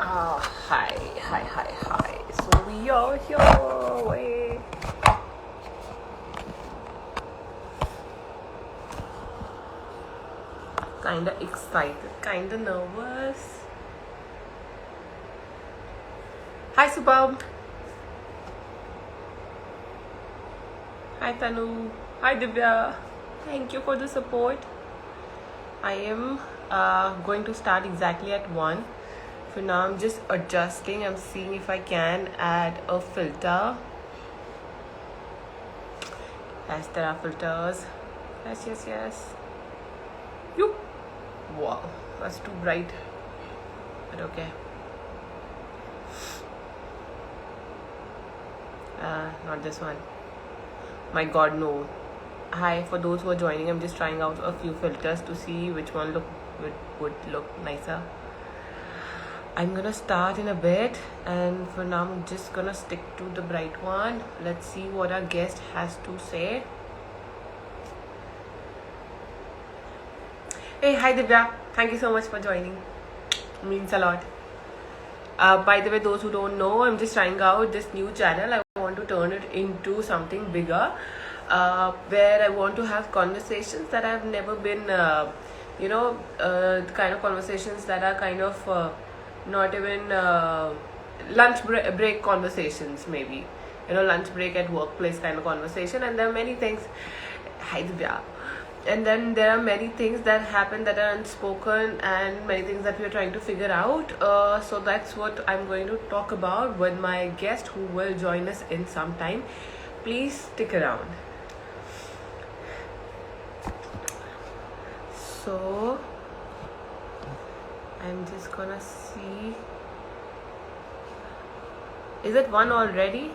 Hi. So we are here. Wait. Kinda excited, kinda nervous. Hi, Superb. Hi, Tanu. Hi, Divya. Thank you for the support. I am going to start exactly at 1. For now, I'm just adjusting. I'm seeing if I can add a filter. Yes, there are filters. Yes. You. Wow, that's too bright. But okay. Not this one. My god, no. Hi, for those who are joining, I'm just trying out a few filters to see which one would look nicer. I'm gonna start in a bit, and for now I'm just gonna stick to the bright one. Let's see what our guest has to say. Hey, hi Divya. Thank you so much for joining. It means a lot. By the way, those who don't know, I'm just trying out this new channel. I want to turn it into something bigger, where I want to have conversations that I've never been, the kind of conversations that are kind of not even lunch break conversations, maybe. Lunch break at workplace kind of conversation. And there are many things. Hi, Divya. And then there are many things that happen that are unspoken, and many things that we are trying to figure out. So that's what I'm going to talk about with my guest, who will join us in some time. Please stick around. So I'm just gonna see. Is it 1 already?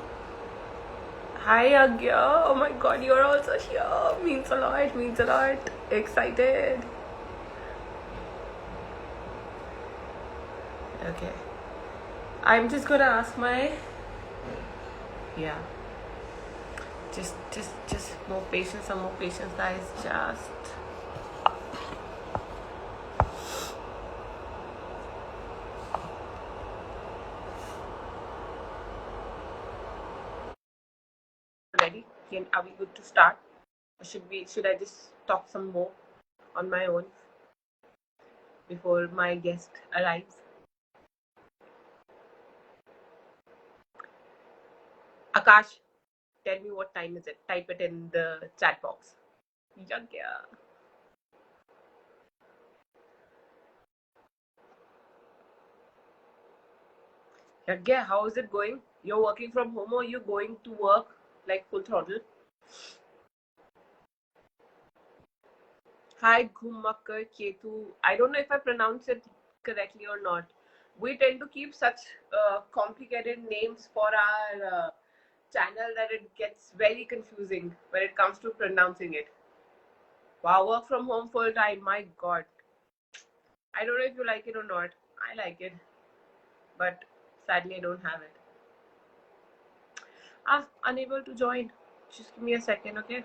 Hi Agya. Oh my god, you're also here. Means a lot. Excited. Okay. I'm just gonna ask my just more patience, some more patience, guys. Just ready. Are we good to start? Or should I just talk some more on my own before my guest arrives? Akash, tell me what time is it. Type it in the chat box. Yeah. Yeah, how is it going? You're working from home, or you're going to work like full throttle? Hi, Ghumakar Ketu. I don't know if I pronounce it correctly or not. We tend to keep such complicated names for our channel that it gets very confusing when it comes to pronouncing it. Wow, work from home full time. My god. I don't know if you like it or not. I like it, but sadly I don't have it. Unable to join. Just give me a second, okay?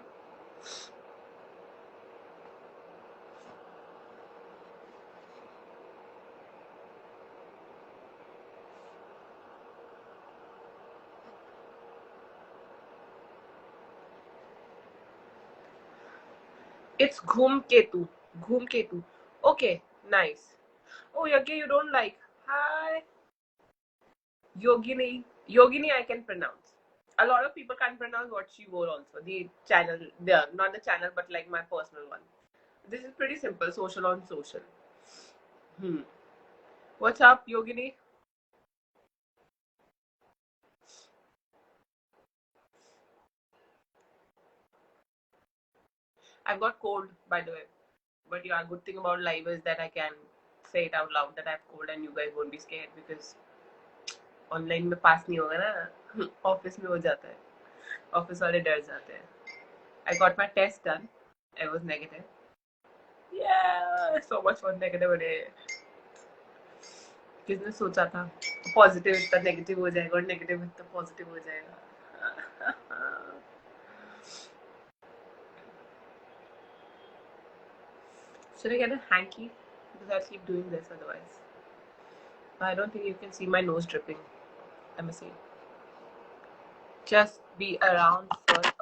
It's Ghumketu. Ghumketu. Okay, nice. Oh, Yagya, you don't like. Hi. Yogini I can pronounce. A lot of people can't pronounce what she wore also. The channel, not the channel, but like my personal one. This is pretty simple. Social on social. What's up, Yogini? I've got cold, by the way. But yeah, good thing about live is that I can say it out loud that I have cold, and you guys won't be scared, because online में पास नहीं होगा ना, office में हो जाता है, office वाले डर जाते हैं. I got my test done. I was negative. Yeah, so much for negative today. किसने सोचा था पॉजिटिव इतना नेगेटिव हो जाएगा और नेगेटिव इतना पॉजिटिव हो जाएगा. Should I get a hanky? Because I'll keep doing this otherwise. I don't think you can see my nose dripping. Let me see. Just be around for a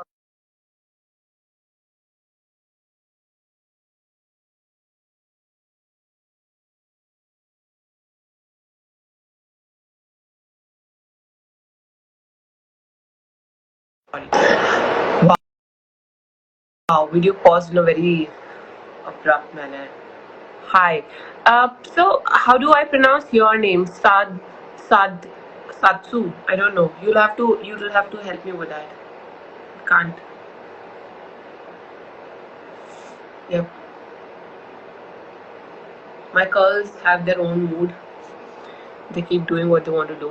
wow, video paused in a very abrupt manner. Hi. So how do I pronounce your name? Sad, Satsu. I don't know. You will have to help me with that. Can't. Yep. My curls have their own mood. They keep doing what they want to do.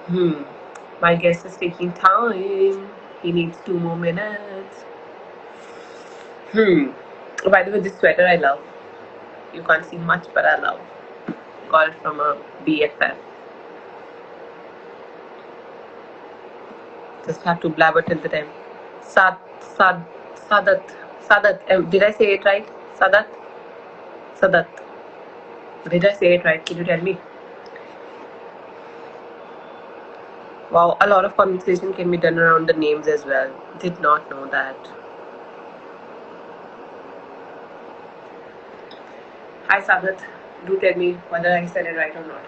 Hmm. My guest is taking time. He needs 2 more minutes. Hmm. By the way, this sweater I love. You can't see much, but I love. Got it from a BFF. Just have to blabber till the time. Sad, sad, Sadat, Sadat. Did I say it right? Sadat, Sadat. Did I say it right? Can you tell me? Wow, a lot of conversation can be done around the names as well. Did not know that. Hi Sadat. Do tell me whether I said it right or not.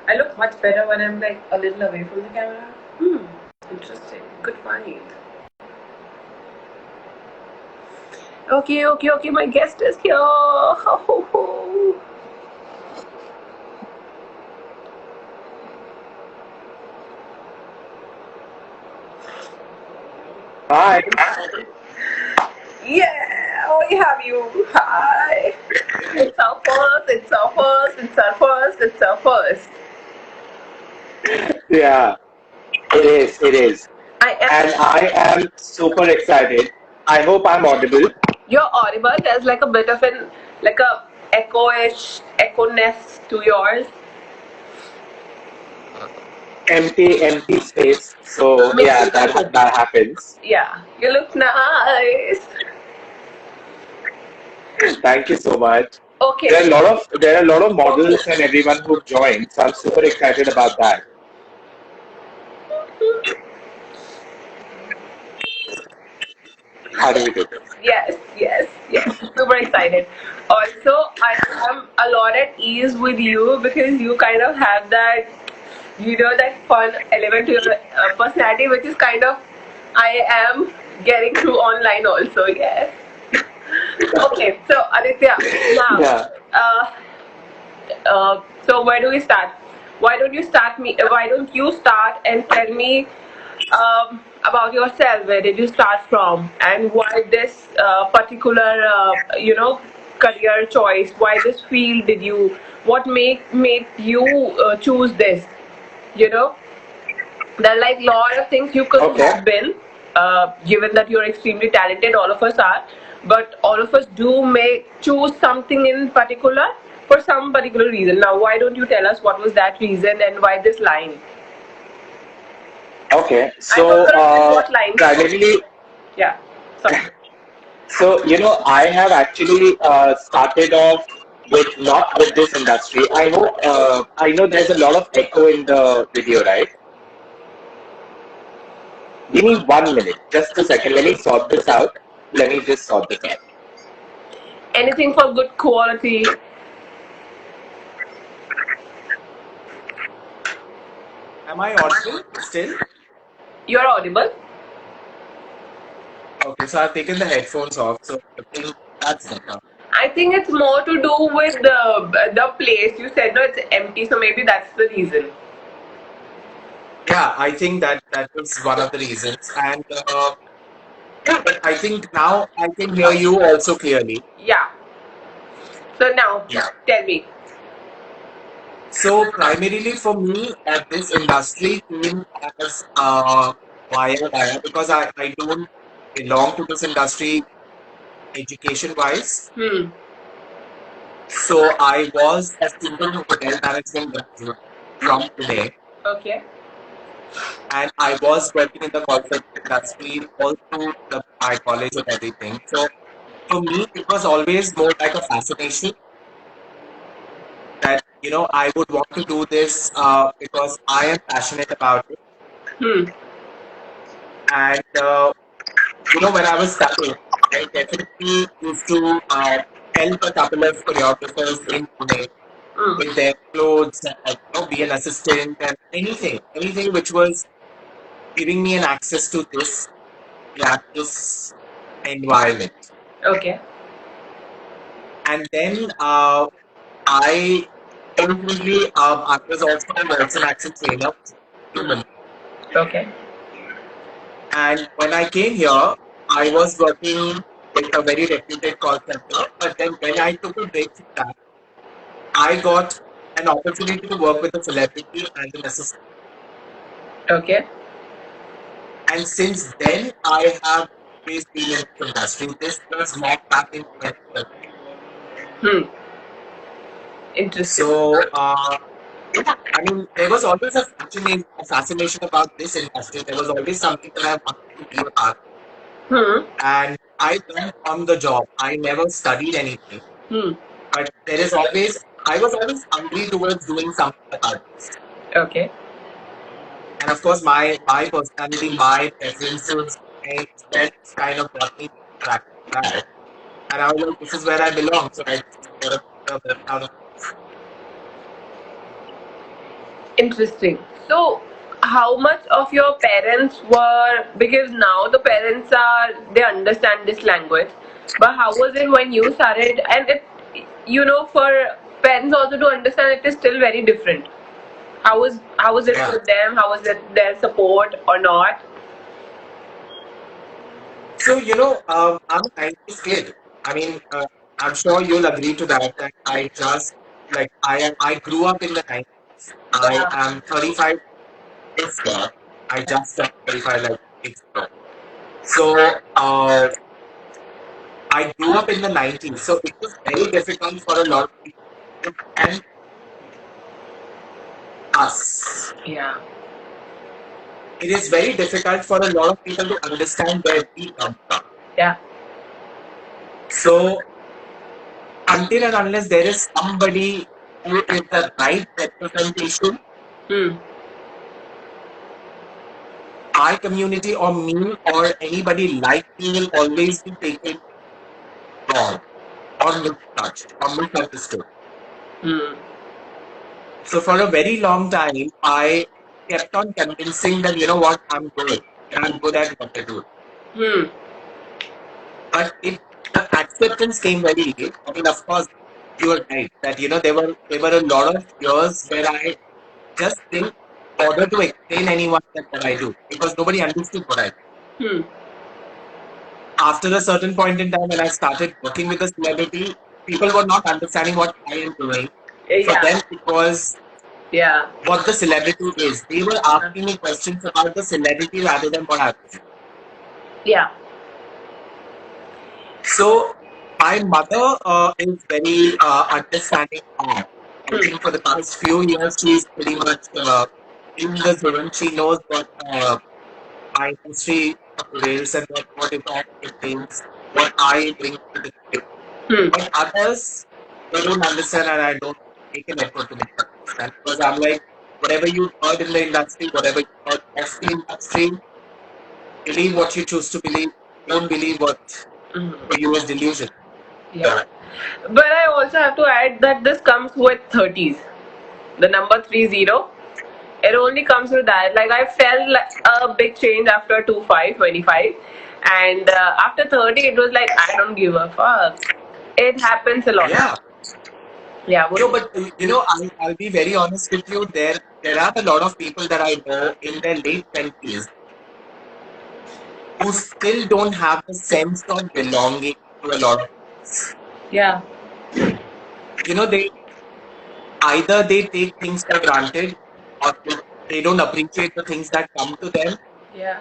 I look much better when I'm like a little away from the camera. Hmm. Interesting. Good find. Okay. My guest is here. Hi. Yeah, we have you. Hi. It's our first. It's our first. It's our first. It's our first. Yeah, it is. It is. I am. And I am super excited. I hope I'm audible. You're audible. There's like a bit of an like a echo-ish, echo-ness to yours. Empty space. So Maybe yeah, that's it. that happens. Yeah, you look nice. Thank you so much. Okay. There are a lot of models and everyone who joined. So I'm super excited about that. How do we do this? Yes. Super excited. Also, I am a lot at ease with you because you kind of have that, that fun element to your personality, which is kind of I am getting through online also. Yes. Okay. So Aditya, now, Yeah. uh, so where do we start? Why don't you start me? Why don't you start and tell me about yourself? Where did you start from, and why this particular, career choice? Why this field did you? What made you choose this? You know, there are like lot of things you could Okay. have been, given that you're extremely talented. All of us are, but all of us do may choose something in particular for some particular reason. Now, why don't you tell us what was that reason and why this line? Okay. I'm not So gonna tell what line. primarily, Yeah, sorry. so I have actually started off with not with this industry. I know there's a lot of echo in the video, right? Give me 1 minute, just a second. Let me sort this out. Let me just sort this out. Anything for good quality. Am I audible still? You're audible. Okay, so I've taken the headphones off, so I think that's better. I think it's more to do with the place. You said no, it's empty, so maybe that's the reason. Yeah, I think that was one of the reasons, and yeah, but I think now I can hear you also clearly. Yeah. So now, Yeah. tell me. So primarily for me, this industry came as via because I don't belong to this industry education wise. Hmm. So I was a single hotel management graduate from Pune, Okay. and I was working in the corporate industry all through my college and everything. So for me, it was always more like a fascination. I would want to do this because I am passionate about it. Hmm. And, when I was studying, I definitely used to help a couple of choreographers in Pune Hmm. with their clothes, be an assistant and anything which was giving me an access to this environment. Okay. And then I ultimately I was also a voice and accent trainer, human. Okay. And when I came here, I was working with a very reputed call center. But then when I took a break from that, I got an opportunity to work with a celebrity and an assistant. Okay. And since then, I have always been in this industry. This was not back in 2012. Hmm. Interesting. So, yeah, I mean, there was always a fascination about this industry. There was always something that I wanted to be a part of. Hmm. And I learned on the job. I never studied anything. Hmm. But I was always hungry towards doing something about this. Okay. And of course, my personality, my preferences, my strengths kind of got me attracted to that. And I was like, this is where I belong. So I just got to make the best out of it. Interesting. So, how much of your parents were, because now the parents are, they understand this language, but how was it when you started? And it, for parents also to understand, it is still very different. How was it Yeah. with them? How was it their support or not? So, I'm a 90s kid. I mean, I'm sure you'll agree to that. That I grew up in the 90s. I Yeah. am 35 this year. I just turned 35 like 6 ago. So, I grew up in the 90s. So, it was very difficult for a lot of people to understand us. Yeah. It is very difficult for a lot of people to understand where we come from. Yeah. So, until and unless there is somebody who is the right representation, Hmm. our community or me or anybody like me will always be taken wrong or misjudged or misunderstood. Hmm. So for a very long time, I kept on convincing them, you know what, I'm good. I'm good at what I do. Hmm. But the acceptance came very late. I mean, of course, you were right that there were a lot of years where I just didn't bother to explain anyone that what I do because nobody understood what I do. Hmm. After a certain point in time when I started working with a celebrity, people were not understanding what I am doing. For Yeah. them, it was Yeah. what the celebrity is. They were asking me questions about the celebrity rather than what I was doing. Yeah. So my mother is very understanding now. I Hmm. think for the past few years, she's pretty much in the zone. She knows what my history prevails and what it all contains, what I bring to the table. Hmm. But others, they don't understand and I don't make an effort to make them understand. Because I'm like, whatever you heard in the industry, whatever you heard of the industry, believe what you choose to believe. Don't believe what Hmm. for you is delusion. Yeah. But I also have to add that this comes with 30s. The number 30. It only comes with that. Like I felt like a big change after 25, and after 30, it was like I don't give a fuck. It happens a lot. Yeah. Yeah. What? But I'll be very honest with you. There are a lot of people that I know in their late 20s who still don't have the sense of belonging to a lot of things. Yeah. They either they take things for granted or they don't appreciate the things that come to them Yeah.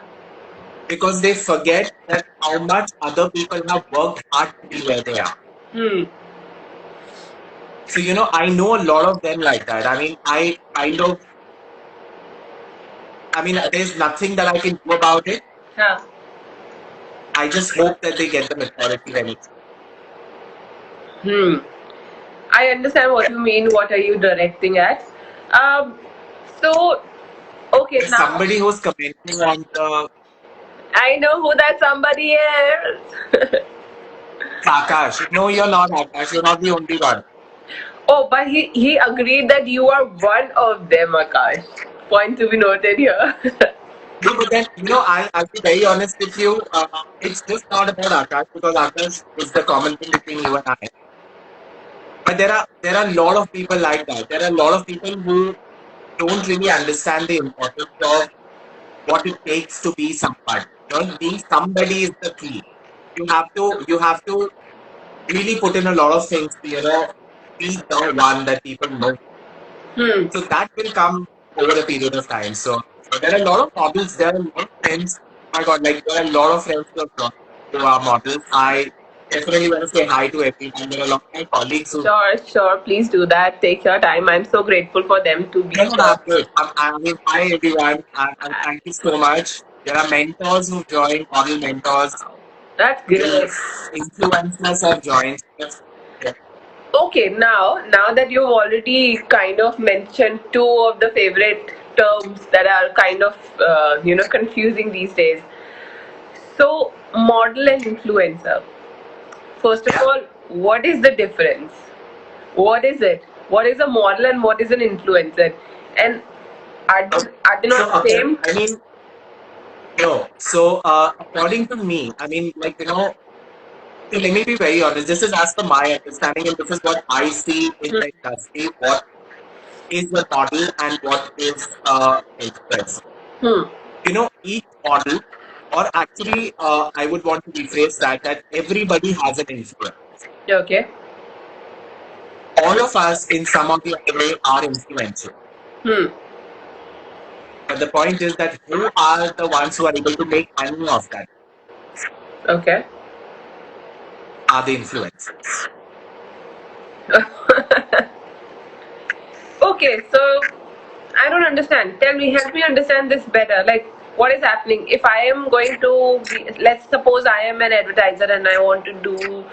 because they forget that how much other people have worked hard to be where they are. Hmm. So, I know a lot of them like that. I mean, there's nothing that I can do about it. Huh. I just hope that they get the maturity when it's. Hmm. I understand what you mean. What are you directing at? Um, so okay, There's now somebody who's commenting on the I know who that somebody is. Akash. No, you're not Akash. You're not the only one. Oh, but he agreed that you are one of them, Akash. Point to be noted here. No, but then, I'll be very honest with you. It's just not about Akash because Akash is the common thing between you and I. But there are a lot of people like that. There are a lot of people who don't really understand the importance of what it takes to be somebody. Being somebody is the key. You have to really put in a lot of things to, be the one that people know. Hmm. So that will come over a period of time. So there are a lot of models, there are a lot of friends. Oh my God, like there are a lot of friends who are models. I definitely want to say hi to everyone. There are a lot of my colleagues who Sure, sure. Please do that. Take your time. I'm so grateful for them to be no, no, here. I'm good. I mean, hi everyone, and thank you so much. There are mentors who joined, model mentors. That's The great. influencers have joined. Yeah. Okay, now that you've already kind of mentioned two of the favorite terms that are kind of confusing these days. So, model and influencer. First of Yeah. all, what is the difference? What is it? What is a model and what is an influencer? And are they So, not okay, same? I mean, no. So, according to me, I mean, so let me be very honest. This is as per my understanding, and this is what I see in Hmm. the industry. What is the model and what is influencer? Hmm. Each model, or actually, I would want to rephrase that everybody has an influence. Okay. All of us, in some of the other way, are influential. Hmm. But the point is that who are the ones who are able to make money of that Okay. are the influencers. Okay, so I don't understand. Tell me, help me understand this better. Like, what is happening? If I am going to be, let's suppose I am an advertiser and I want to do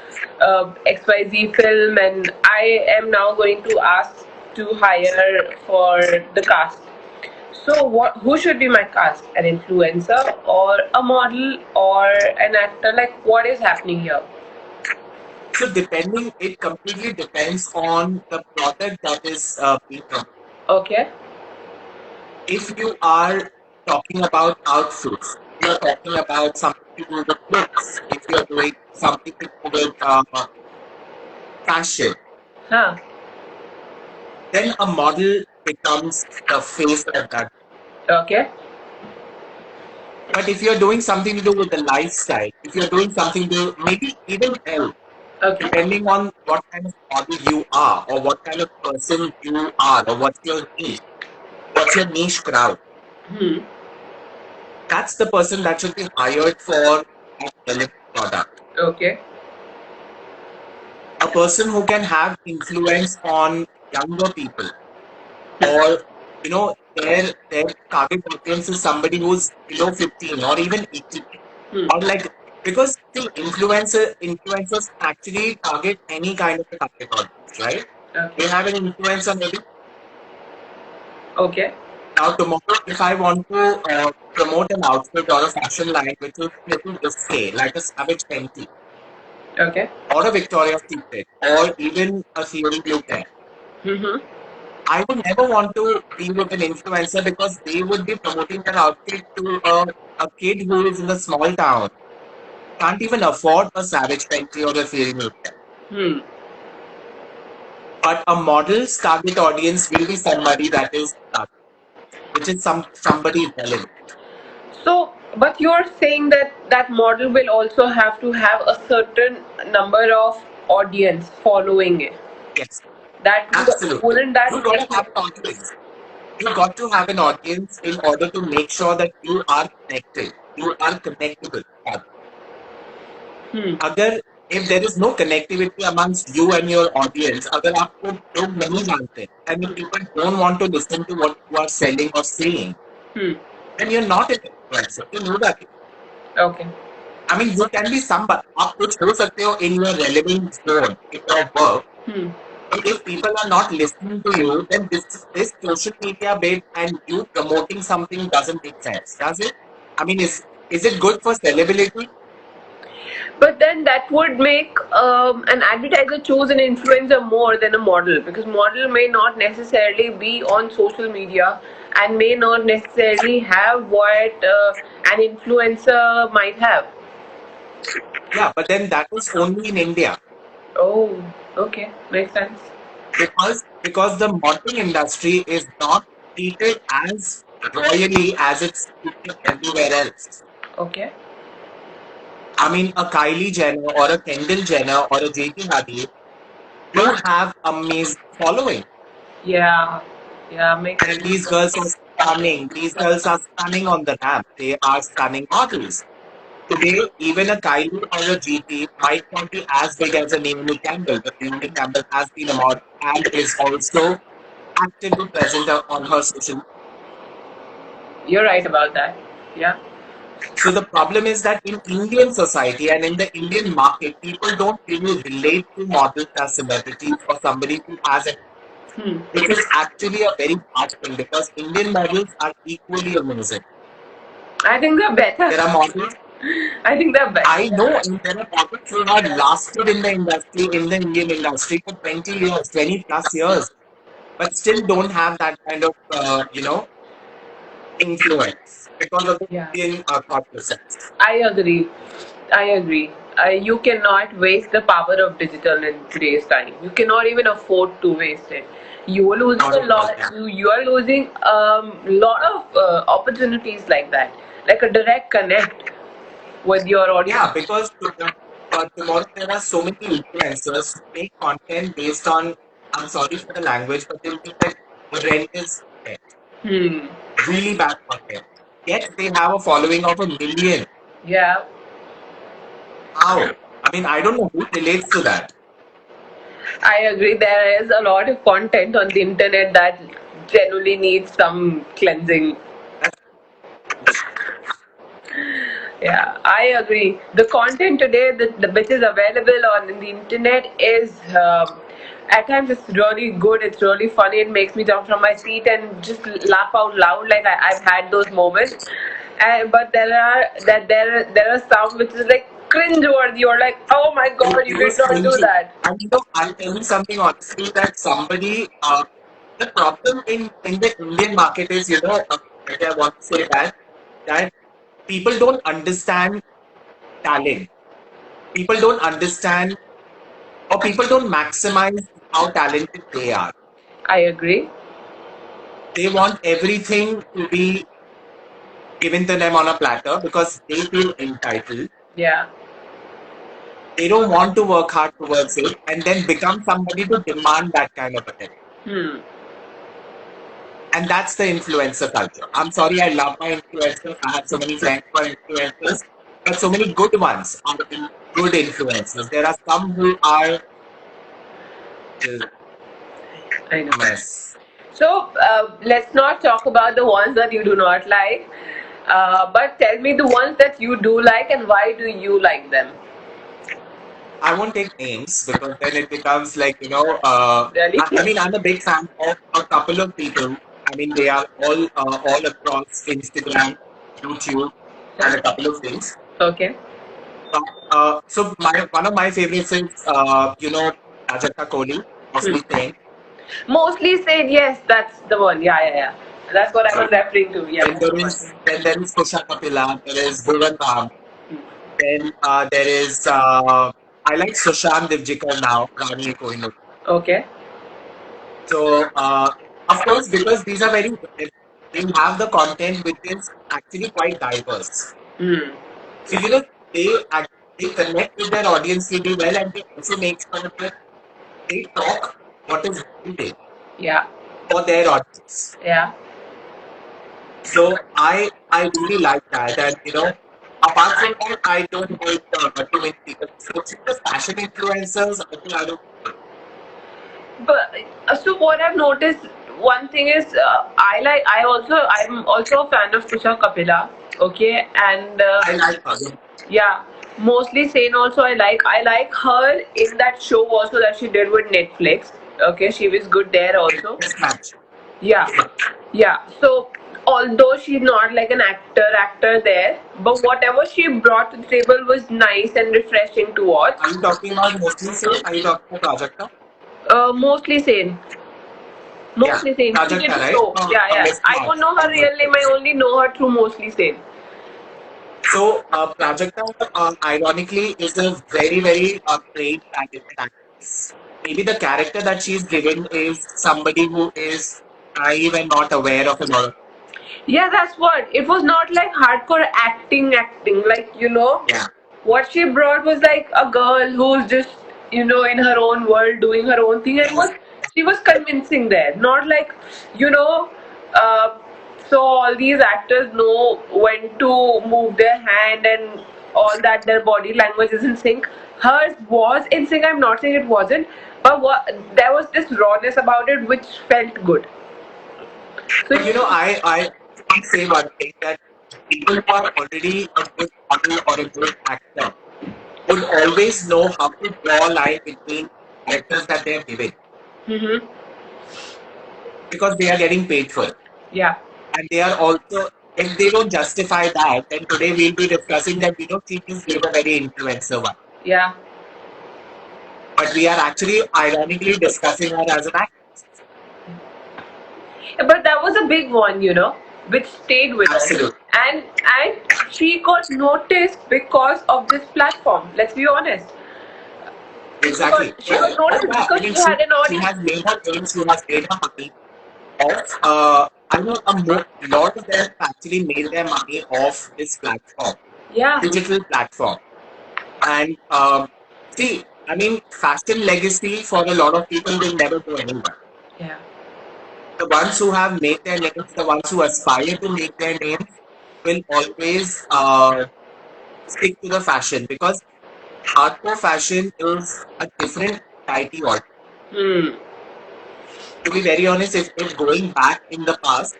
XYZ film, and I am now going to ask to hire for the cast. So, who should be my cast? An influencer or a model or an actor? Like, what is happening here? So it completely depends on the product that is being promoted. Okay. If you are talking about outfits, if you're talking about something to do with looks, if you're doing something to do with fashion, Huh. then a model becomes the face of that. Okay. But if you're doing something to do with the lifestyle, if you're doing something to maybe even health, Okay. depending on what kind of model you are, or what kind of person you are, or what's your niche crowd, Hmm. that's the person that should be hired for that relevant product. Okay. A person who can have influence on younger people, or their target audience is somebody who's below 15 or even 18, Hmm. or like, because see, influencers actually target any kind of a target audience, right? Okay. They have an influence on maybe. Okay. Now tomorrow, if I want to promote an outfit or a fashion line which is little risque, like a Savage Fenty Okay. or a Victoria's Secret or even a Theory Beauty, Mm-hmm. I would never want to be with an influencer because they would be promoting their outfit to a kid who is in a small town, can't even afford a Savage Fenty or a Theory Beauty. Hmm. But a model's target audience will be somebody that is which is somebody relevant. So, but you're saying that that model will also have to have a certain number of audience following it. Yes, That absolutely. wouldn't that You got make to have an audience. You got to have an audience in order to make sure that you are connected. You are connectable. Hmm. अगर if there is no connectivity amongst you and your audience, अगर आपको लोग नहीं जानते, and if people don't want to listen to what you are selling or saying, Hmm. then you're not an influencer. You know that. Okay. I mean, you can be somebody. आप कुछ हो सकते हो in your relevant zone, in your work, Hmm. if people are not listening to you, then this social media bit and you promoting something doesn't make sense, does it? I mean, is it good for celebrity? But then that would make an advertiser choose an influencer more than a model, because model may not necessarily be on social media and may not necessarily have what an influencer might have. Yeah, but then that is only in India Oh, okay, makes sense. because the modeling industry is not treated as royally as it's treated everywhere else. Okay. I mean, a Kylie Jenner or a Kendall Jenner or a JT Hadid do have amazing following. Yeah, yeah, makes And sense. these girls are stunning. These girls are stunning on the ramp. They are stunning models. Today, even a Kylie or a GT might not be as big as a Naomi Campbell, but Naomi Campbell has been a model and is also actively present on her social media. You're right about that. Yeah. So the problem is that in Indian society and in the Indian market, people don't really relate to models as celebrities or somebody who has an, Hmm. which is actually a very bad thing because Indian models are equally amazing. I think they're better. There are models I think they're better. I know, and there are models who have lasted in the industry, in the Indian industry for 20 years, 20 plus years, but still don't have that kind of, influence because of the Yeah. Indian thought process. I agree. I agree. You cannot waste the power of digital in today's time. You cannot even afford to waste it. You are losing Not a at all, lot. yeah. You are losing lot of opportunities like that, like a direct connect with your audience. Yeah, because tomorrow there are so many influencers who make content based on, I'm sorry for the language, but they'll make like horrendous content, Hmm. really bad content. Yet they have a following of 1 million. Yeah, How? I mean, I don't know who relates to that. I agree. There is a lot of content on the internet that generally needs some cleansing. That's Yeah, I agree. The content today, which is available on the internet, is at times it's really good. It's really funny. It makes me jump from my seat and just laugh out loud. Like I've had those moments. But there are some which is like cringe-worthy. You're like, oh my god, you it did was not do cringy. that. And I'll tell you something honestly that the problem in the Indian market is, like I want to say that people don't understand talent. People don't understand or people don't maximize how talented they are. I agree. They want everything to be given to them on a platter because they feel entitled. Yeah. They don't want to work hard towards it and then become somebody to demand that kind of attention. Hmm. And that's the influencer culture. I'm sorry, I love my influencers. I have so many friends who are influencers, but so many good ones are good influencers. There are some who are I know. a mess. So let's not talk about the ones that you do not like, but tell me the ones that you do like and why do you like them? I won't take names because then it becomes like, Really? I mean, I'm a big fan of a couple of people. I mean, they are all across Instagram, YouTube, and a couple of things. Okay. So one of my favorites is Rajata Kohli, Hmm. mostly saying. Mostly said yes, that's the one. Yeah, yeah, yeah. That's what I was referring to. Yeah. Then there is Kusha Kapila, there is Bhuvan Bam, then there is I like Sushant Divjikar now, Rani Kohinoor. Okay. So of course, because these are very they have the content which is actually quite diverse. Hmm. So they they connect with their audience really well, and they also make sure that they talk what is needed Yeah. for their audience. Yeah. So I really like that, and apart from that, I don't like too many people. So just fashion influencers, I think I don't. But so what I've noticed, one thing is, I'm also a fan of Kusha Kapila. Okay, and I like her. yeah, mostly Sane also I like. I like her in that show also that she did with Netflix. Okay, she was good there also. Mismatch. Yeah, yeah. So although she's not like an actor there, but whatever she brought to the table was nice and refreshing to watch. Are you talking about mostly same? Are you talking about Prajakta? Mostly sane. Yeah, Mostly sane. She did Prajakta, the right? show. Yeah, From yeah. Miss I March. don't know her real name. I only know her through Mostly Sane. So, Prajakta, ironically, is a very great talented actress. Maybe the character that she's given is somebody who is naive and not aware of a lot of. Yeah, that's what. It was not like hardcore acting. Like, Yeah, what she brought was like a girl who's just, in her own world doing her own thing, and she was convincing there. Not like, you know, uh, so all these actors know when to move their hand and all that, their body language is in sync. Hers was in sync. I'm not saying it wasn't, but there was this rawness about it which felt good. So, but I can say one thing that people who are already a good model or a good actor would always know how to draw a line between characters that they are giving mm-hmm. because they are getting paid for it. Yeah. And they are also, if they don't justify that, then today we'll be discussing that she just gave a very influencer one. Yeah. But we are actually ironically discussing her as an actress. But that was a big one, which stayed with us. Absolutely. And she got noticed because of this platform. Let's be honest. Exactly. She got Oh, noticed yeah. I because mean, she had an she audience. has made her name, she has made her money off. I know a lot of them actually made their money off this platform, Yeah. digital platform. And see, I mean, fashion legacy for a lot of people will never go anywhere. Yeah. The ones who have made their names, the ones who aspire to make their names, will always stick to the fashion because hardcore fashion is a different variety altogether. Hmm. To be very honest, if going back in the past,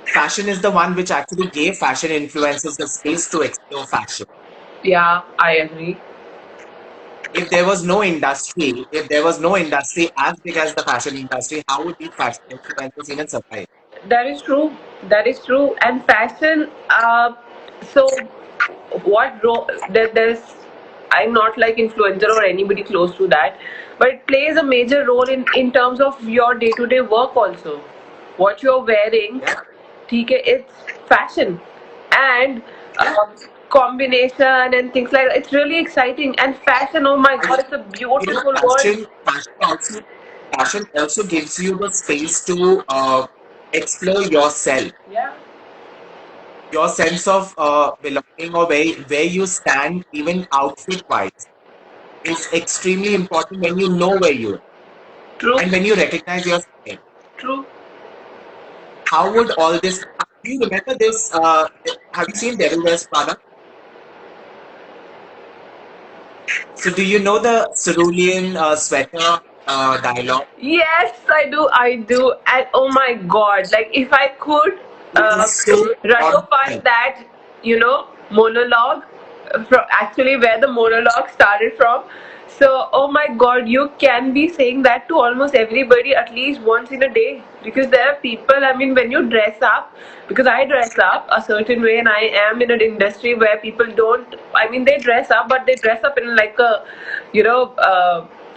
fashion is the one which actually gave fashion influencers the space to explore fashion. Yeah, I agree. If there was no industry as big as the fashion industry, how would these fashion influencers even survive? That is true. That is true. And fashion, so what role there's I'm not like influencer or anybody close to that, but it plays a major role in terms of your day-to-day work also. What you're wearing, Yeah. ठीक है, it's fashion. And Yeah. combination and things like that. It's really exciting. And fashion, oh my god, it's a beautiful word. Fashion also gives you the space to explore yourself, Yeah. your sense of belonging or where you stand, even outfit wise, is extremely important when you know where you are True. and when you recognize your style. True. How would all this? Do you remember this? Have you seen Devil Wears Prada? So, do you know the cerulean sweater dialogue? Yes, I do. I do. And oh my god, like if I could It is so on ratify time. that, monologue, from actually where the monologue started from. So, oh my god, you can be saying that to almost everybody at least once in a day. Because there are people, I mean, when you dress up, because I dress up a certain way and I am in an industry where people don't, I mean, they dress up, but they dress up in like a,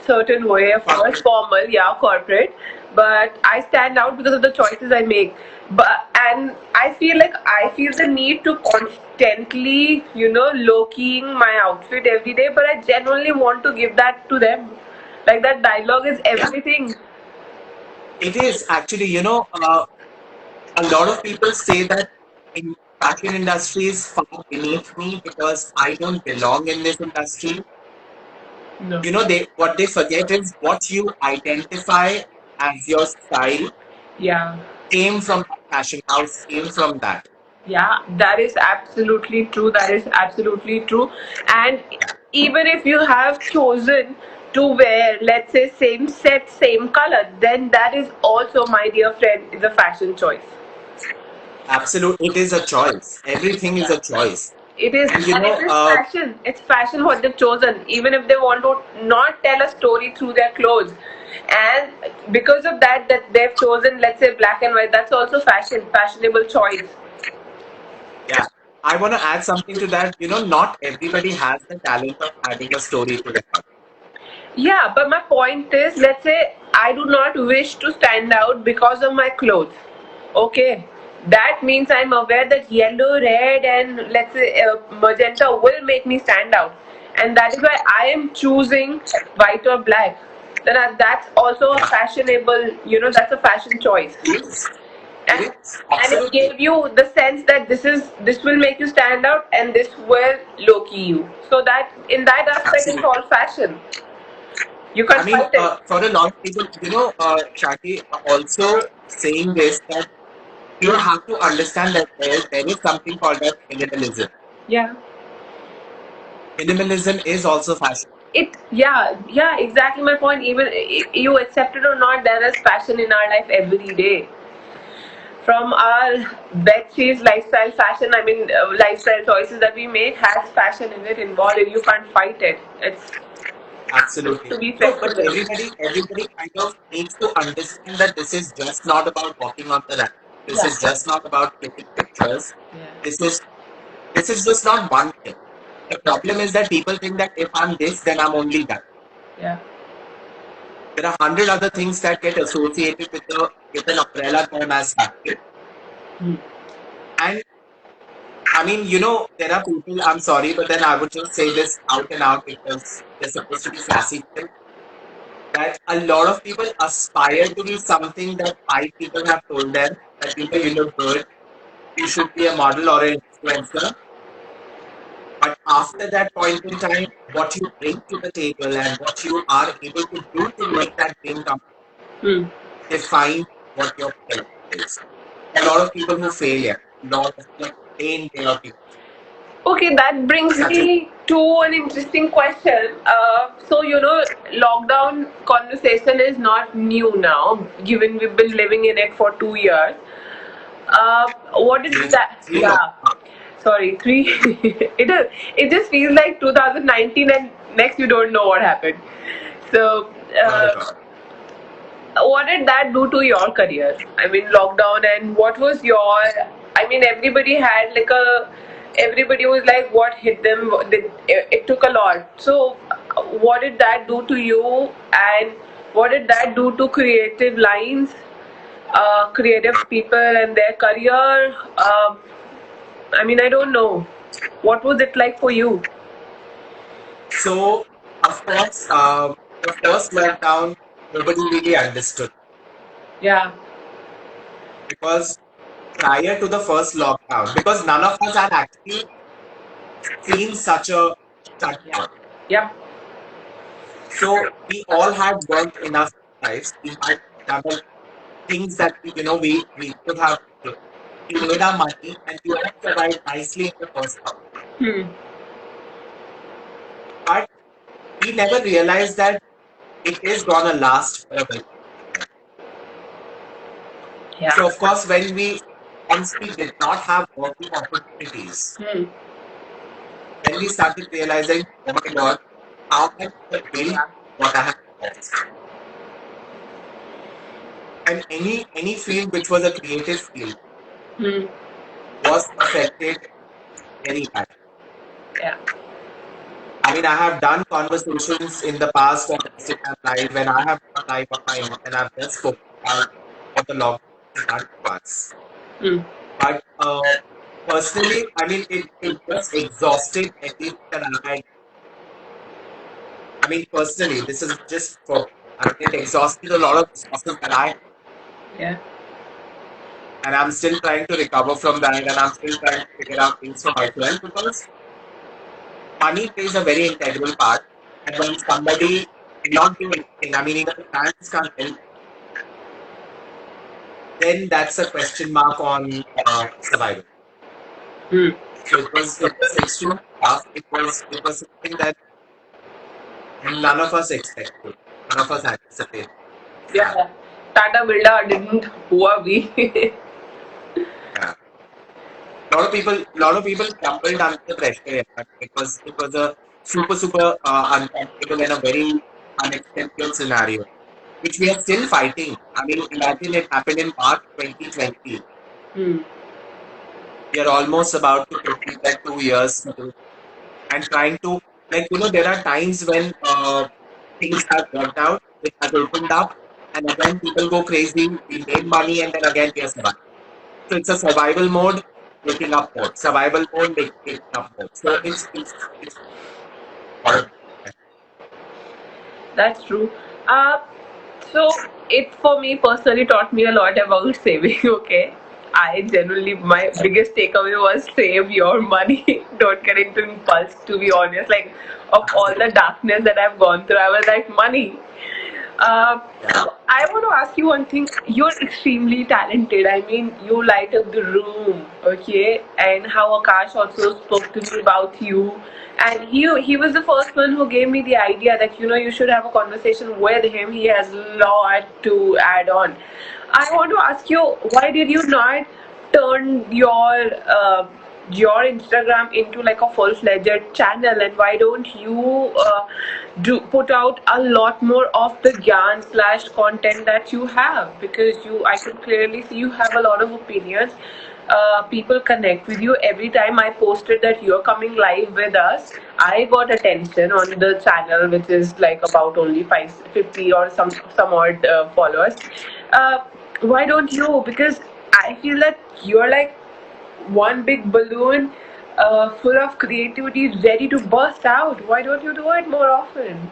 certain way, of course, formal, yeah, corporate. But I stand out because of the choices I make. But and I feel the need to constantly, low keying my outfit every day. But I genuinely want to give that to them. Like that dialogue is Yeah, everything. it is actually. A lot of people say that in fashion industry is far beneath me because I don't belong in this industry. No. They what they forget is what you identify as your style Yeah. came from that fashion house, came from that. Yeah, that is absolutely true. That is absolutely true. And even if you have chosen to wear, let's say, same set, same color, then that is also, my dear friend, is a fashion choice. Absolute, it is a choice. Everything is a choice. It is, And you and it know, is fashion. It's fashion what they've chosen. Even if they want to not tell a story through their clothes, and because of that, that they've chosen, let's say, black and white. That's also fashion, fashionable choice. yeah, I want to add something to that. You know, not everybody has the talent of adding a story to the house. Yeah, but my point is, let's say I do not wish to stand out because of my clothes. Okay, that means I'm aware that yellow, red, and let's say magenta will make me stand out, and that is why I am choosing white or black. Then that's also a Yeah, fashionable, that's a fashion choice, it is. It and is. and it Absolutely. gave you the sense that this will make you stand out, and this will low key you. So that in that aspect, it's Absolutely. all fashion. You I can't mean, fight it. for a lot of people, Shaki, also saying this, that you have to understand that there is something called as minimalism. Yeah. Minimalism is also fashion. Yeah, exactly my point. Even you accept it or not, there is fashion in our life every day. From our bed sheets, lifestyle fashion, lifestyle choices that we make has fashion in it involved, and you can't fight it. It's Absolutely. to be No, but flexible. everybody kind of needs to understand that this is just not about walking on the ramp. This Yeah. is just not about taking pictures. Yeah. This is this is just not one thing. The problem is that people think that if I'm this, then I'm only that. Yeah. There are 100 other things that get associated with an umbrella term as fashion. Hmm. And I mean, there are people, I'm sorry, but then I would just say this out and out because they're supposed to be sassy, that a lot of people aspire to be something that five people have told them that, you look good, you should be a model or an influencer. But after that point in time, what you bring to the table and what you are able to do to make that dream come Hmm. define what your potential is. A lot of people who fail here, a lot of like day in, day out people. Okay, that brings Such a me to an interesting question. So, lockdown conversation is not new now, given we've been living in it for 2 years. What is three, that? three long. Yeah, sorry, three. It just feels like 2019, and next you don't know what happened. So, Not uh, at all. what did that do to your career? Lockdown, and what was your? Everybody had like a. Everybody was like, what hit them? It took a lot. So, what did that do to you? And what did that do to creative lines, creative people and their career? I don't know. What was it like for you? So, of course, the first lockdown, nobody really understood Yeah. because prior to the first lockdown, because none of us had actually seen such a shutdown. Yep. So we all had worked enough lives. We had done things that we could have. We made our money and we had survived nicely in the first lockdown. Hmm. But we never realized that it is gonna last for a very long time. Yeah. So of course, once we did not have working opportunities, Hmm. then we started realizing, oh my god, how much the bill what I have lost. And any field which was a creative field Hmm. was affected very bad. Yeah. I mean, I have done conversations in the past on Instagram Live when I have gone live on my own and I've just spoken about what the lockdown has done to us. Hmm. But personally, I mean, it just exhausted everything that I had. I mean, personally, this is just for, I mean, it exhausted a lot of resources that I had. Yeah. And I'm still trying to recover from that and I'm still trying to figure out things for myself because money plays a very integral part. And when somebody cannot do anything, I mean, even the parents can't help, then that's a question mark on survival. Hmm. So it was extremely tough. It was something that none of us expected, none of us anticipated. Yeah. Tata Birla didn't. Who are we? Yeah. lot of people crumbled under the pressure. Yeah, but it was a super uncomfortable and a very unexpected scenario, which we are still fighting. I mean, imagine it happened in March 2020. Hmm. We are almost about to complete that 2 years and trying to, like, there are times when things have worked out, it has opened up, and again people go crazy, we made money, and then again we are surviving. So it's a survival mode, waking up mode, survival mode, waking up mode. So it's That's true. Uh, so it for me personally taught me a lot about saving. Okay, I generally my biggest takeaway was save your money. Don't get into impulse. To be honest, like of all the darkness that I've gone through, I was like money. Uh, yeah. I want to ask you one thing. You're extremely talented. I mean, you light up the room, okay? And how Akash also spoke to me about you. And he was the first one who gave me the idea that you should have a conversation with him. He has a lot to add on. I want to ask you, why did you not turn your Instagram into like a full-fledged channel, and why don't you do put out a lot more of the gyan slash content that you have? Because I could clearly see you have a lot of opinions. People connect with you every time I posted that you're coming live with us. I got attention on the channel, which is like about only 550 or some odd followers. Uh, why don't you? Because I feel that you're like one big balloon full of creativity ready to burst out. Why don't you do it more often?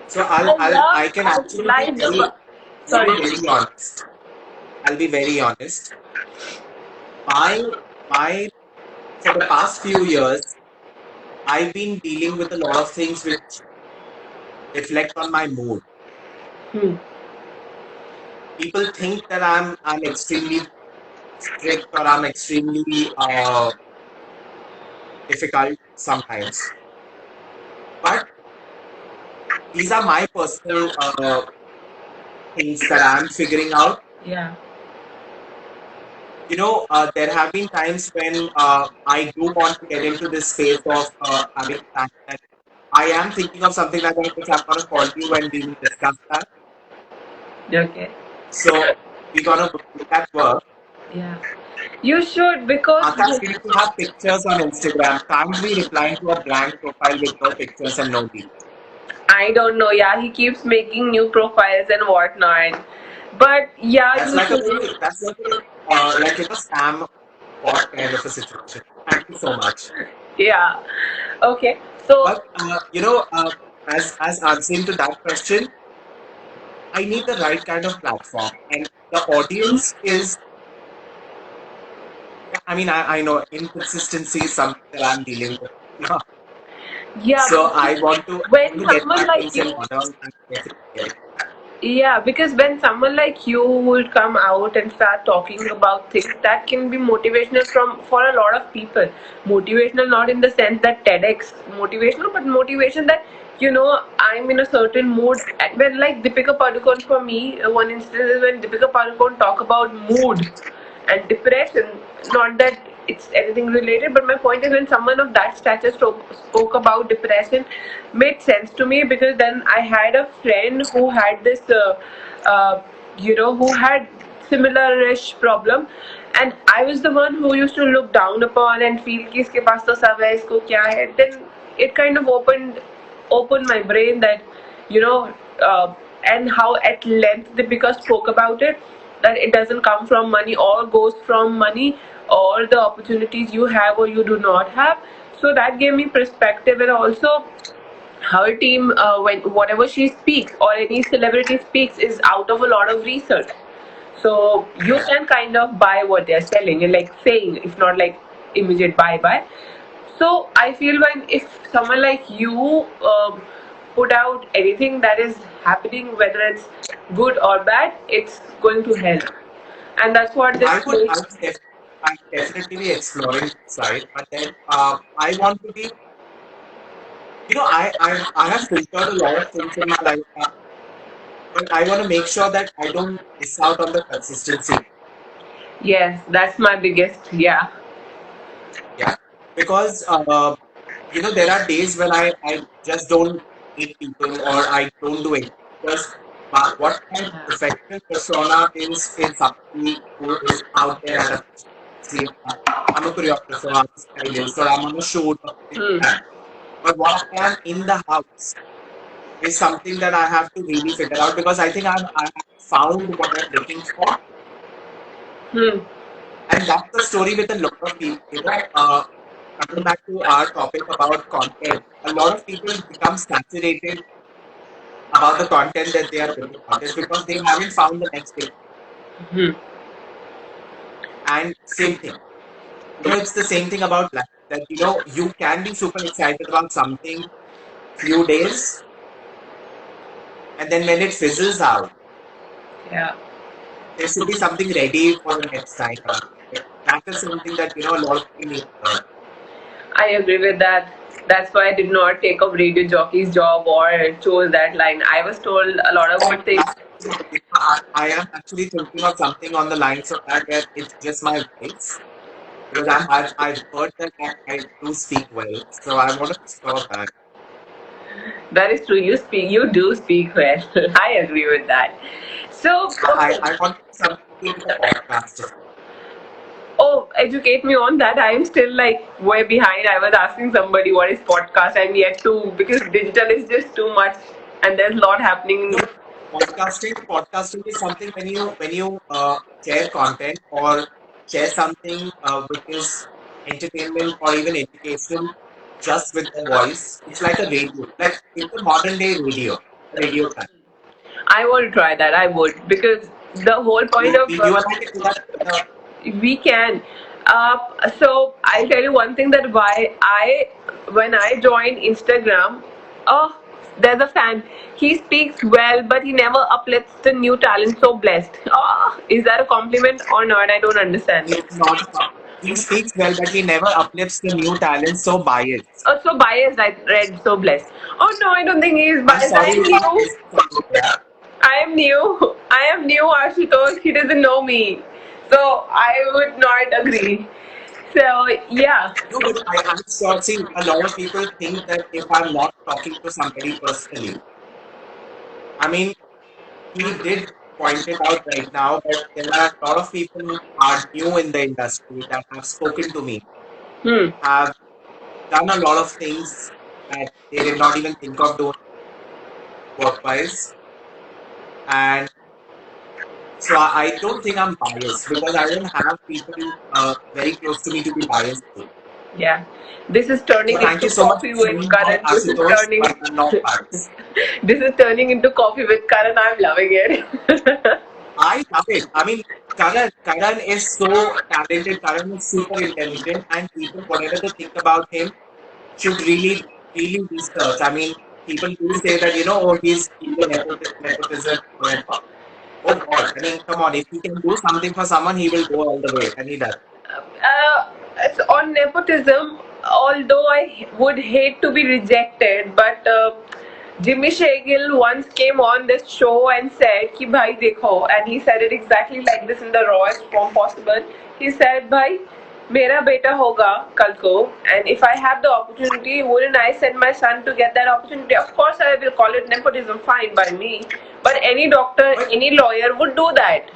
So I love I can how actually be live the. Sorry. very honest. I'll be very honest. My my For the past few years, I've been dealing with a lot of things which reflect on my mood. Hmm. People think that I'm extremely strict or I'm extremely difficult sometimes, but these are my personal things that I'm figuring out. Yeah. There have been times when I do want to get into this space of having time. And I am thinking of something like that, which I'm going to call you and we will discuss that. Okay. So we're going to make that work. Yeah. You should because Akash, we need to have pictures on Instagram. Can't be replying to a blank profile with no pictures and no details. I don't know. Yeah, he keeps making new profiles and whatnot. But yeah, That's you like a should. very, that's like a scam bot kind of a situation. Thank you so much. Yeah. Okay. So But as answering to that question, I need the right kind of platform, and the audience is. I mean, I know inconsistency is something that I'm dealing with. yeah, So because I when want to get someone my like things in you order. And definitely get it. Yeah, because when someone like you would come out and start talking about things, that can be motivational for a lot of people. Motivational not in the sense that TEDx motivational, but motivation that I'm in a certain mood. When like Deepika Padukone for me, one instance is when Deepika Padukone talk about mood and depression. Not that it's anything related, but my point is when someone of that stature spoke about depression, made sense to me because then I had a friend who had this, who had similar-ish problem, and I was the one who used to look down upon and feel कि इसके पास तो सब है इसको क्या है. Then it kind of opened my brain that you know and how at length Deepika spoke about it, that it doesn't come from money or goes from money or the opportunities you have or you do not have. So that gave me perspective, and also her team, when whatever she speaks or any celebrity speaks is out of a lot of research, so you can kind of buy what they're selling and like saying, if not like immediate buy. So I feel when if someone like you put out anything that is happening, whether it's good or bad, it's going to help, and that's what this I place. would definitely be exploring this side, but then I want to be, I have filtered a lot of things in my life, but I want to make sure that I don't miss out on the consistency. Yes, that's my biggest. Yeah. because there are days when I just don't meet people or I don't do it because what my Yeah. professional persona is somebody who is out there at a see, I'm a choreographer, I'm a stylist, or I'm on a shoot or something Hmm. like that. But what I am in the house is something that I have to really figure out because I think I have found what I'm looking for. Hmm. And that's the story with a lot of people. Coming back to our topic about content, a lot of people become saturated about the content that they are putting out is because they haven't found the next thing. Hmm. And same thing. It's the same thing about life. That you can be super excited about something few days, and then when it fizzles out, Yeah. there should be something ready for the next time. That is something that a lot of people need to learn. I agree with that. That's why I did not take up radio jockey's job or chose that line. I was told a lot of good things. I am actually thinking of something on the lines of that where it's just my voice because I've heard that I do speak well, so I want to explore that. That is true. You do speak well. I agree with that. So, So I want something to do with the podcast. oh, educate me on that. I am still like way behind. I was asking somebody what is podcast, and yet to because digital is just too much, and there's a lot happening. No, podcasting is something when you share content or share something which is entertainment or even education just with the voice. It's like a radio, like it's a modern day radio time. I want to try that. I would because the whole point of You and I can do that together. we can. So I'll tell you one thing that why when I joined Instagram, oh, there's a fan. He speaks well, but he never uplifts the new talent. So blessed. Oh, is that a compliment or not? I don't understand. It's not. He speaks well, but he never uplifts the new talent. So biased. Oh, so biased. I read so blessed. Oh no, I don't think he is I'm biased. I sorry am if I'm new. missing something there. I am new. I am new, Ashutosh. He doesn't know me. So I would not agree. So yeah. No, but I'm sure. See, a lot of people think that if I'm not talking to somebody personally, I mean, he did point it out right now that there are a lot of people who are new in the industry that have spoken to me, Hmm. have done a lot of things that they did not even think of doing work-wise. And so I don't think I'm biased because I don't have people very close to me to be biased to. Yeah. This is turning So thank into you so much coffee for with saying that, Karan. This is Ashutosh, turning. but I'm not biased. This is turning into coffee with Karan. I'm loving it. I love it. I mean, Karan is so talented. Karan is super intelligent, and people, whatever they think about him, should really research. I mean, people do say that oh, he's a nepotism, whatever. Oh God, I mean, come on, if he can do something for someone, he will go all the way, and he does. It's on nepotism, although I would hate to be rejected, but Jimmy Shagil once came on this show and said, Ki bhai dekho, and he said it exactly like this in the rawest form possible. He said, Bhai, मेरा बेटा होगा कल को, and if I have the opportunity, wouldn't I send my son to get that opportunity? Of course, I will call it nepotism, fine by me. But any doctor, But any lawyer would do that.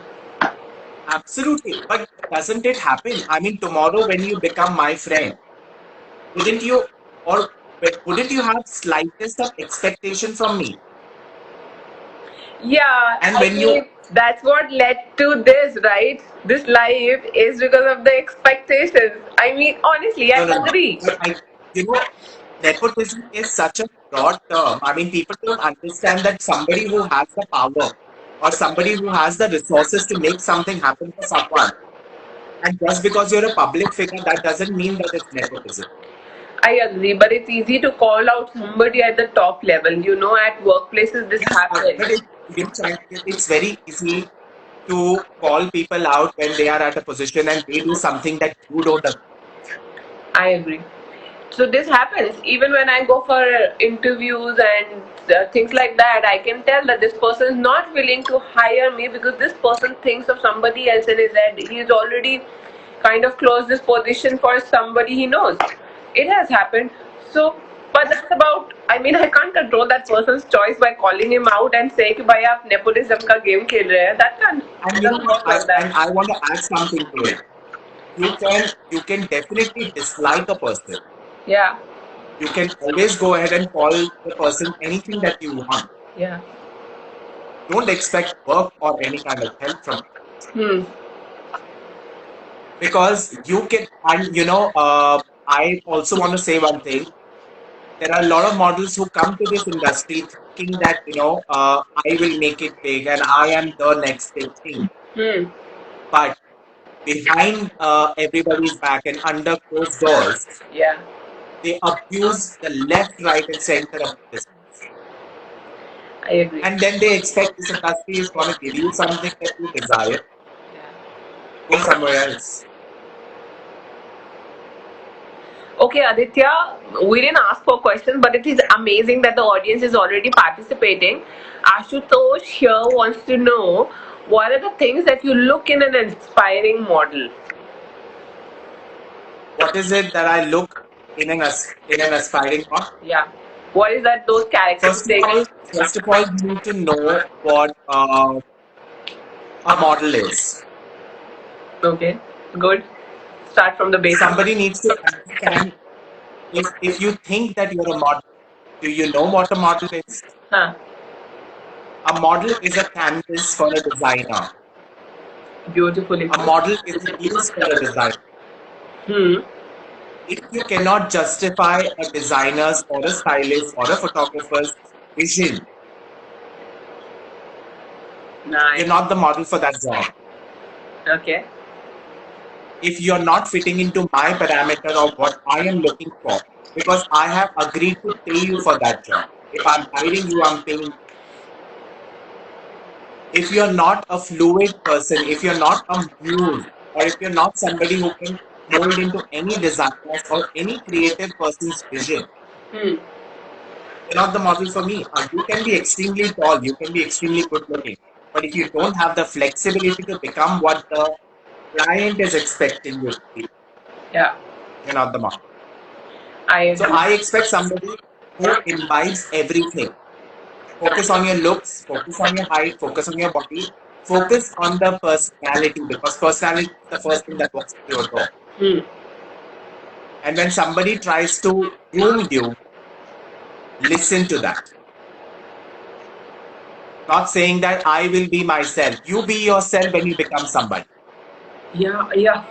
absolutely, but doesn't it happen? I mean, tomorrow when you become my friend, wouldn't you, or wouldn't you have slightest of expectation from me? Yeah, And I when you mean, that's what led to this, right? This life is because of the expectations. I mean, honestly, I no. agree. But you know, nepotism is such a broad term. I mean, people don't understand that somebody who has the power or somebody who has the resources to make something happen for someone, and just because you're a public figure, that doesn't mean that it's nepotism. I agree, but it's easy to call out somebody at the top level. You know, at workplaces, this Yes, happens. but it's very easy to call people out when they are at a position and they do something that you don't agree. I agree. So this happens even when I go for interviews and things like that. I can tell that this person is not willing to hire me because this person thinks of somebody else in his head. He's already kind of closed this position for somebody he knows. It has happened. So, but that's about. I mean, I can't control that person's choice by calling him out and saying कि भाई आप nepotism का game खेल रहे हैं. That can't. And It you know doesn't what? work like that. I want to add something to it. You can definitely dislike a person. Yeah. You can always go ahead and call the person anything that you want. Yeah. Don't expect work or any kind of help from it. Because you can, and I also want to say one thing. There are a lot of models who come to this industry thinking that, I will make it big and I am the next big thing. But behind everybody's back and under closed doors, Yeah. they abuse the left, right, and center of this. I agree. And then they expect this industry is going to give you something that you desire. Yeah. Go somewhere else. Okay, Aditya, we didn't ask for questions, but it is amazing that the audience is already participating. Ashutosh here wants to know what are the things that you look in an inspiring model? What is it that I look in an aspiring model? Yeah. What is that? Those characteristics. First of all, you need to know what a model is. Okay. Good. Start from the basics. Somebody needs to understand. If you think that you're a model, do you know what a model is? Huh. A model is a canvas for a designer. Beautifully. A model is a muse for a designer. If you cannot justify a designer's or a stylist or a photographer's vision, Nice. you're not the model for that job. Okay. If you're not fitting into my parameter of what I am looking for, because I have agreed to pay you for that job. If I'm hiring you, I'm paying you. If you're not a fluid person, if you're not a muse, or if you're not somebody who can mold into any designer's or any creative person's vision, you're not the model for me. You can be extremely tall, you can be extremely good looking, but if you don't have the flexibility to become what the client is expecting you to be, Yeah. you're not the model. So I expect somebody who imbibes everything. Focus on your looks, focus on your height, focus on your body, focus on the personality, because personality is the first thing that walks through your door. And when somebody tries to groom you, listen to that. Not saying that I will be myself. You be yourself when you become somebody. Yeah, yeah.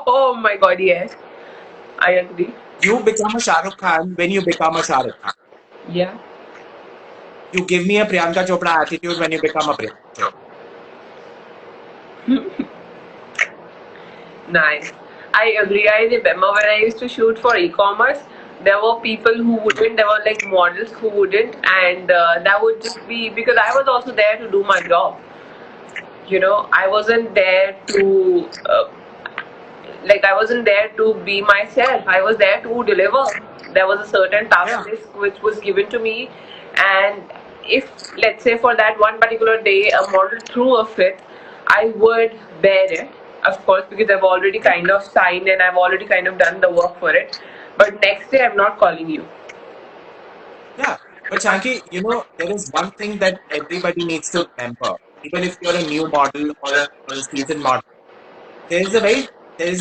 Oh my God, yes. I agree. You become a Shah Rukh Khan when you become a Shah Rukh Khan. Yeah. You give me a Priyanka Chopra attitude when you become a Priyanka Chopra. Nice. I agree. I remember when I used to shoot for e-commerce, there were people who wouldn't, there were like models who wouldn't, and that would just be because I was also there to do my job. I wasn't there to I wasn't there to be myself. I was there to deliver. There was a certain task list which was given to me, and if let's say for that one particular day a model threw a fit, I would bear it, of course, because I've already kind of signed and I've already kind of done the work for it. But next day I'm not calling you. Yeah, but Shanki, there is one thing that everybody needs to remember. Even if you're a new model or a seasoned model, there is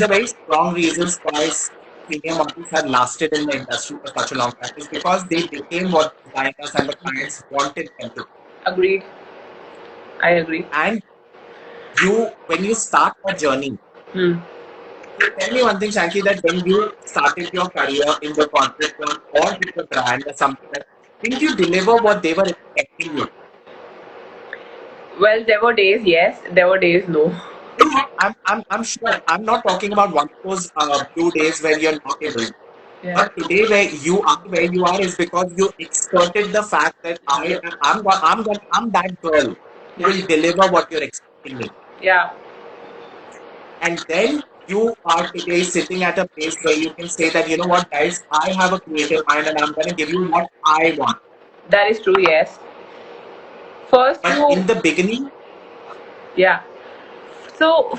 a very strong reasons why senior models have lasted in the industry for such a long time. It's because they became what designers and the clients wanted them to be. Agreed. I agree. And when you start a journey, tell me one thing, Shanki, that when you started your career in the corporate world or with the brand or something like that, didn't you deliver what they were expecting you? Well, there were days, yes. There were days, no. I'm sure. I'm not talking about one of those blue days where you're not able. Yeah. But today, where you are is because you exerted the fact that I'm that girl who will deliver what you're expecting me. Yeah. And then you are today sitting at a place where you can say that, you know what, guys, I have a creative mind and I'm going to give you what I want. That is true, yes. First, But in the beginning, yeah. So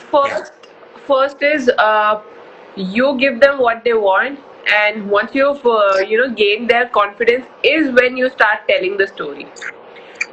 first is you give them what they want, And once you've gained their confidence is when you start telling the story.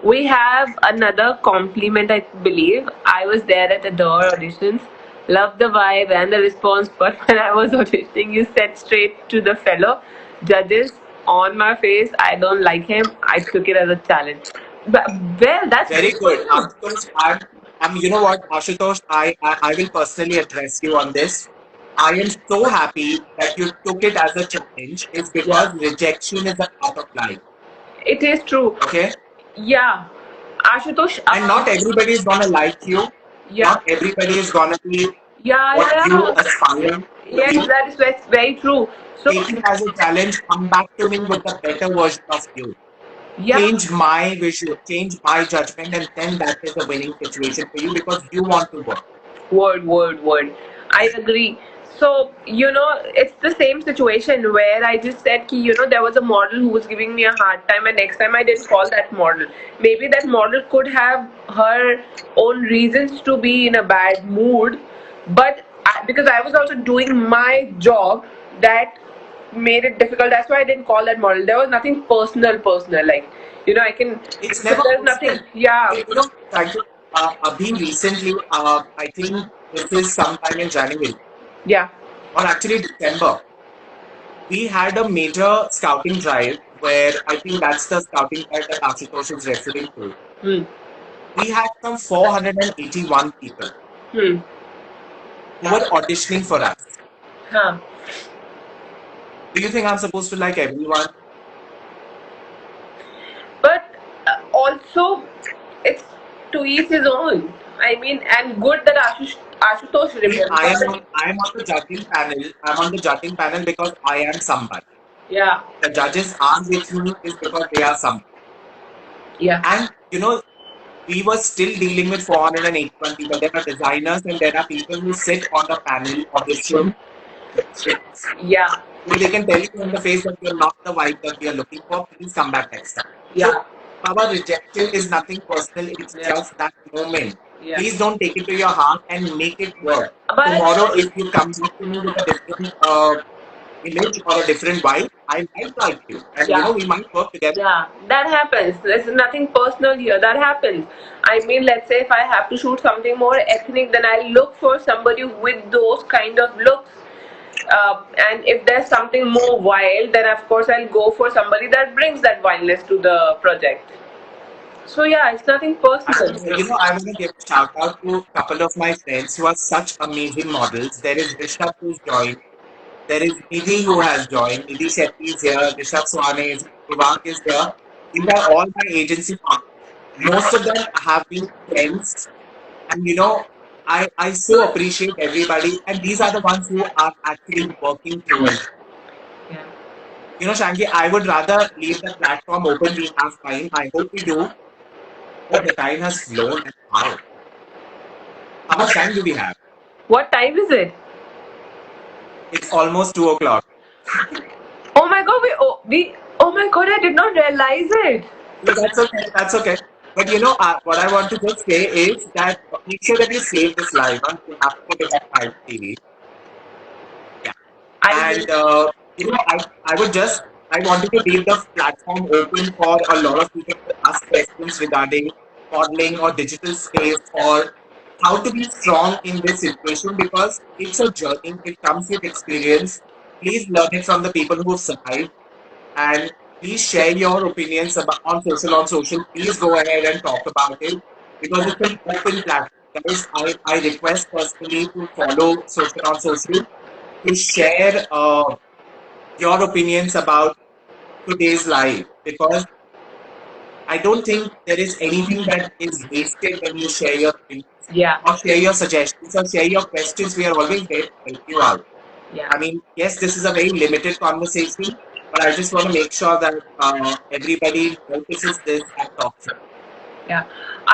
We have another compliment, I believe. I was there at the door auditions, loved the vibe and the response, but when I was auditioning, you said straight to the fellow judges on my face, I don't like him. I took it as a challenge. But, well, that's Very good for good. you. Ashutosh, you know what, Ashutosh, I will personally address you on this. I am so happy that you took it as a challenge. It's because Yeah, rejection is a part of life. it is true. Okay? Yeah, Ashutosh. And not everybody is gonna like you. Yeah, Not everybody is gonna be yeah, what you yeah. aspire to Yes, be. that is very true. So, Take it as a challenge. Come back to me with a better version of you. yeah, Change my vision, change my judgment, and then that is a winning situation for you because you want to work. word. I agree. So, it's the same situation where I just said, there was a model who was giving me a hard time, and next time I didn't call that model. Maybe that model could have her own reasons to be in a bad mood, but because I was also doing my job, that made it difficult. That's why I didn't call that model. There was nothing personal. Like, I can. It's So never there's personal. nothing. Yeah, Thank you. Abhi, recently, I think this is sometime in January yeah. or actually December, we had a major scouting drive where I think that's the scouting drive that Ashutosh is referring to. Hmm. We had some 481 people Hmm. who were auditioning for us. Huh. Do you think I'm supposed to like everyone? But also, it's to each his own. I mean, and good that Ashutosh See, remembered. I am on the judging panel. I'm on the judging panel because I am somebody. Yeah, The judges are with me is because they are somebody. yeah, And we were still dealing with 481 people. There are designers and there are people who sit on the panel audition. yeah, They can tell you on the face that you're not the vibe that we are looking for. Please come back next time. So, yeah, our rejection is nothing personal. It's yeah, just that moment. yeah. Please don't take it to your heart and make it work. But Tomorrow, if you come back to me with a different image or a different vibe, I might like you. And yeah, we might work together. yeah, that happens. There's nothing personal here. That happens. I mean, let's say if I have to shoot something more ethnic, then I'll look for somebody with those kind of looks. And if there's something more wild, then of course I'll go for somebody that brings that wildness to the project. So yeah, it's nothing personal. I want to give a shout out to a couple of my friends who are such amazing models. There is Rishabh who's joined. There is Nidhi who has joined. Nidhi Shetty is here. Rishabh Swane is here. Prabhak is here. These are all my agency partners. Most of them have been friends. And I so appreciate everybody. And these are the ones who are actually working through it. Yeah. Shanki, I would rather leave the platform open. We have time. I hope we do. But the time has flown. And wow. How much time do we have? What time is it? It's almost 2 o'clock. Oh my god, oh my god, I did not realize it. No, that's okay. That's okay. But what I want to just say is that make sure that you save this live. You have to put it at 5 TV. Yeah. I will. And I wanted to leave the platform open for a lot of people to ask questions regarding modeling or digital space or how to be strong in this situation because it's a journey. It comes with experience. Please learn it from the people who survived and please share your opinions about on social. Please go ahead and talk about it because it's an open platform. Guys, I request personally to follow social to share your opinions about today's live because I don't think there is anything that is wasted when you share your opinions Yeah, or share your suggestions or share your questions. We are always there to help you out. yeah. I mean, yes, this is a very limited conversation, but I just want to make sure that everybody notices this and talks about Yeah.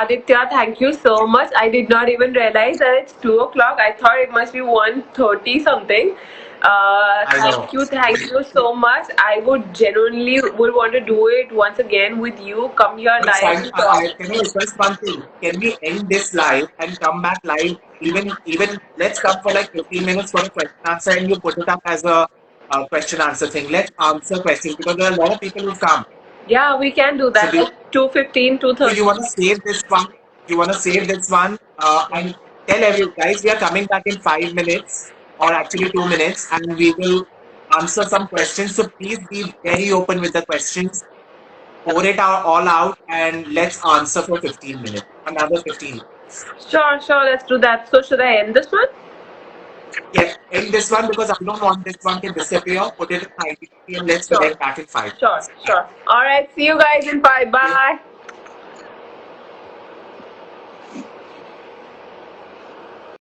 Aditya, thank you so much. I did not even realize that it's 2 o'clock. I thought it must be 1:30 something. it. I know. Thank you so much. I would genuinely would want to do it once again with you. Come here But live Sam, and talk. can I request one thing? Can we end this live and come back live? Even let's come for like 15 minutes for a question answer and you put it up as a question answer thing. Let's answer questions because there are a lot of people who come. Yeah, we can do So that at 2:15, so you 2:30. want to save this one? You want to save this one and tell every guys we are coming back in 5 minutes or actually 2 minutes, and we will answer some questions. So please be very open with the questions. Pour it all out, and let's answer for 15 minutes. Another 15. Sure, sure, let's do that. So should I end this one? Yeah, end this one because I don't want this one to disappear. Put it at 90 and let's Sure. connect back in 5 Sure, minutes. sure. All right, see you guys in 5. Okay. Bye.